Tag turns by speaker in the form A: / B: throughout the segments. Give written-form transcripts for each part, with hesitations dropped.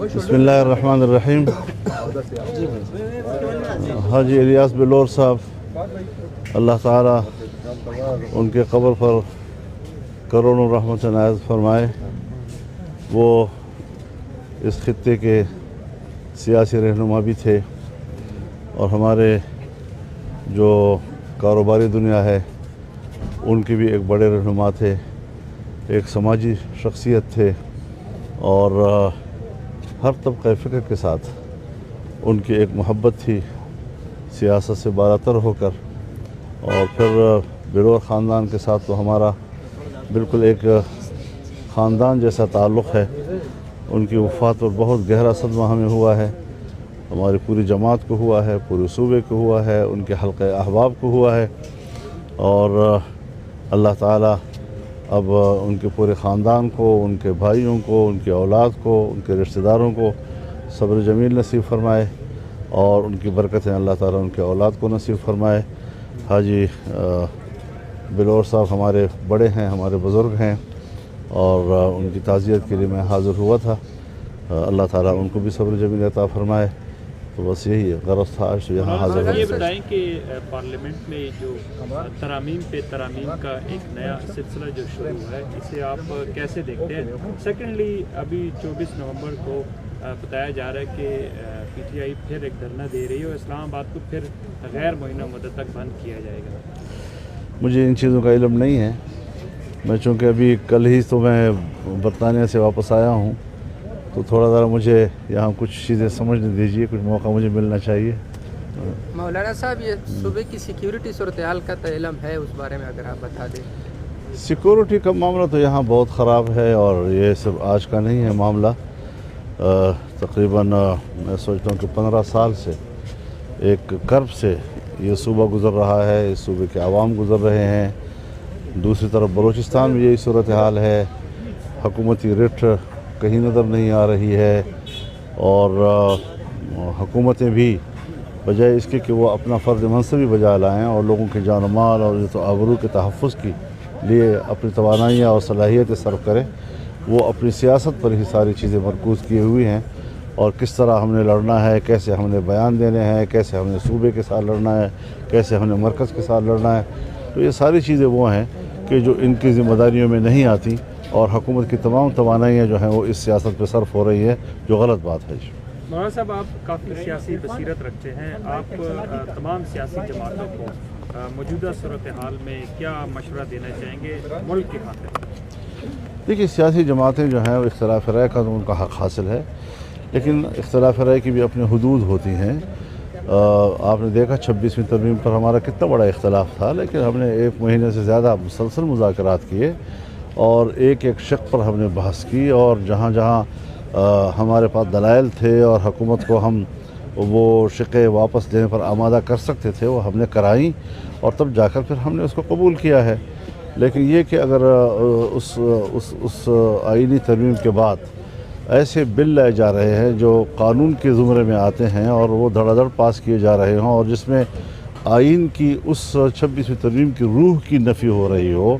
A: बिस्मिल्लाहिर्रहमानिर्रहीम। हाजी इलियास बिलोर साहब, अल्लाह ताला उनके कब्र पर करोड़ों रहमत नाज़िल फरमाए। वो इस खित्ते के सियासी रहनुमा भी थे और हमारे जो कारोबारी दुनिया है उनके भी एक बड़े रहनुमा थे, एक समाजी शख्सियत थे और हर तबक़े फ़िक्र के साथ उनकी एक मोहब्बत थी सियासत से बालातर होकर। और फिर बिलोर ख़ानदान के साथ तो हमारा बिल्कुल एक ख़ानदान जैसा ताल्लुक़ है। उनकी वफ़ात पर बहुत गहरा सदमा हमें हुआ है, हमारी पूरी जमात को हुआ है, पूरे सूबे को हुआ है, उनके हल्क़े अहबाब को हुआ है। और अल्लाह ताला अब उनके पूरे ख़ानदान को, उनके भाइयों को, उनकी औलाद को, उनके रिश्तेदारों को सब्र जमील नसीब फरमाए और उनकी बरकतें अल्लाह ताला उनके औलाद को नसीब फरमाए। हाजी बिलोर साहब हमारे बड़े हैं, हमारे बुज़ुर्ग हैं और उनकी ताज़ियत के लिए मैं हाज़िर हुआ था। अल्लाह ताला उनको भी सब्र जमील अता फरमाए। तो बस यही गरज था आज यहाँ हाज़िर हुआ।
B: ये बताएं कि पार्लियामेंट में जो तरामीम पे तरामीम का एक नया सिलसिला जो शुरू है, इसे आप कैसे देखते हैं? सेकेंडली, अभी 24 नवंबर को बताया जा रहा है कि PTI फिर एक धरना दे रही है और इस्लामाबाद को फिर गैर मुअय्यना मुद्दत तक बंद किया जाएगा।
A: मुझे इन चीज़ों का इल्म नहीं है। मैं चूँकि अभी कल ही तो मैं बरतानिया से वापस आया हूँ, तो थोड़ा ज़रा मुझे यहाँ कुछ चीज़ें समझने दीजिए, कुछ मौका मुझे मिलना चाहिए।
C: मौलाना साहब, ये सूबे की सिक्योरिटी सूरत हाल का तो इल्म है, उस बारे में अगर आप बता दें।
A: सिक्योरिटी का मामला तो यहाँ बहुत ख़राब है और ये सब आज का नहीं है मामला। तकरीबन मैं सोचता हूँ कि 15 साल से एक कर्ब से ये सूबा गुज़र रहा है, इस सूबे के आवाम गुज़र रहे हैं। दूसरी तरफ बलूचिस्तान में यही सूरत हाल है, हुकूमती रिट कहीं नज़र नहीं आ रही है और हुकूमतें भी बजाय इसके कि वो अपना फ़र्ज़ मनसबी बजा लाएँ और लोगों के जान माल और तो आबरू के तहफ़्फ़ुज़ के लिए अपनी तवानाइयाँ और सलाहियतें सर्व करें, वो अपनी सियासत पर ही सारी चीज़ें मरकूज़ किए हुई हैं। और किस तरह हमने लड़ना है, कैसे हमने बयान देने हैं, कैसे हमने सूबे के साथ लड़ना है, कैसे हमने मरकज़ के साथ लड़ना है, तो ये सारी चीज़ें वो हैं कि जो इनकी ज़िम्मेदारियों में नहीं आती और हुकूमत की तमाम तवानाइयाँ जो हैं वो इस सियासत पर सर्फ हो रही है, जो गलत बात है।
B: मौलाना साहब, आप काफ़ी सियासी बसीरत रखते हैं, आप तमाम सियासी जमातों को मौजूदा सूरत हाल में क्या मशवरा देना चाहेंगे मुल्क के खातिर?
A: देखिए, सियासी जमातें जो हैं वो इख्तिलाफ़ राय का तो उनका हक़ हासिल है, लेकिन इख्तिलाफ़ राय की भी अपनी हदूद होती हैं। आपने देखा 26वीं तरमीम पर हमारा कितना बड़ा इख्तिलाफ़ था, लेकिन हमने 1 महीने से ज़्यादा मुसलसल मुज़ाकरात किए और एक एक शक़ पर हमने बहस की और जहाँ जहाँ हमारे पास दलाइल थे और हुकूमत को हम वो शिक़े वापस देने पर आमादा कर सकते थे, वो हमने कराई और तब जाकर फिर हमने उसको कबूल किया है। लेकिन ये कि अगर उस आईनी तरमीम के बाद ऐसे बिल लाए जा रहे हैं जो कानून के ज़ुमरे में आते हैं और वो धड़ाधड़ पास किए जा रहे हों और जिसमें आइन की उस 26वीं तरमीम की रूह की नफ़ी हो रही हो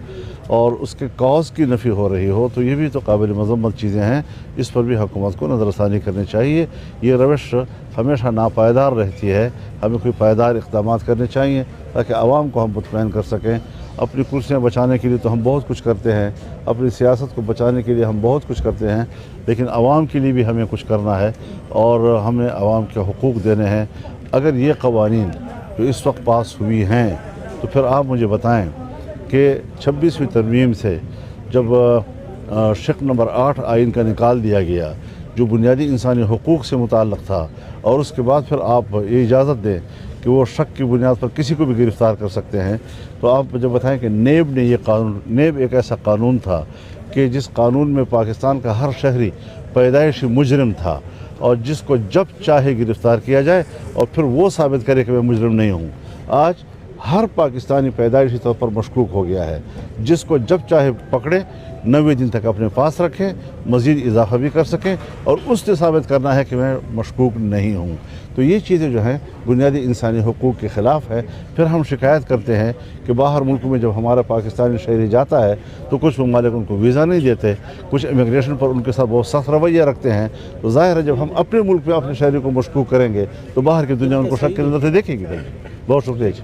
A: और उसके कॉज की नफ़ी हो रही हो, तो ये भी तो काबिल मज़म्मत चीज़ें हैं। इस पर भी हुकूमत को नज़रसानी करनी चाहिए। ये रवश हमेशा नापायदार रहती है, हमें कोई पायदार इक़दाम करने चाहिए ताकि आवाम को हम मुतमईन कर सकें। अपनी कुर्सियाँ बचाने के लिए तो हम बहुत कुछ करते हैं, अपनी सियासत को बचाने के लिए हम बहुत कुछ करते हैं, लेकिन आवाम के लिए भी हमें कुछ करना है और हमें आवाम के हुकूक देने हैं। अगर ये क़वानीन जो इस वक्त पास हुई हैं, तो फिर आप मुझे बताएं कि 26वीं तरमीम से जब शिक़ नंबर 8 आइन का निकाल दिया गया जो बुनियादी इंसानी हुकूक से मुताल्लिक़ था, और उसके बाद फिर आप ये इजाज़त दें कि वो शक की बुनियाद पर किसी को भी गिरफ़्तार कर सकते हैं, तो आप मुझे बताएं कि नेब ने ये कानून, नेब एक ऐसा कानून था कि जिस कानून में पाकिस्तान का हर शहरी पैदाइशी मुजरिम था और जिसको जब चाहे गिरफ़्तार किया जाए और फिर वो साबित करे कि मैं मुजरिम नहीं हूँ। आज हर पाकिस्तानी पैदाइशी तौर पर मशकूक हो गया है, जिसको जब चाहे पकड़े, 90 दिन तक अपने पास रखें, मज़ीद इजाफा भी कर सकें और उससे साबित करना है कि मैं मशकूक नहीं हूँ। तो ये चीज़ें जो हैं बुनियादी इंसानी हुकूक के ख़िलाफ़ है। फिर हम शिकायत करते हैं कि बाहर मुल्क में जब हमारा पाकिस्तानी शहरी जाता है तो कुछ ममालिक उनको वीज़ा नहीं देते, कुछ इमिग्रेशन पर उनके साथ बहुत सख्त रवैया रखते हैं। तो ज़ाहिर है जब हम अपने मुल्क में अपने शहरी को मशकूक करेंगे तो बाहर की दुनिया उनको शक की नज़र से देखेगी। बहुत शुक्रिया जी।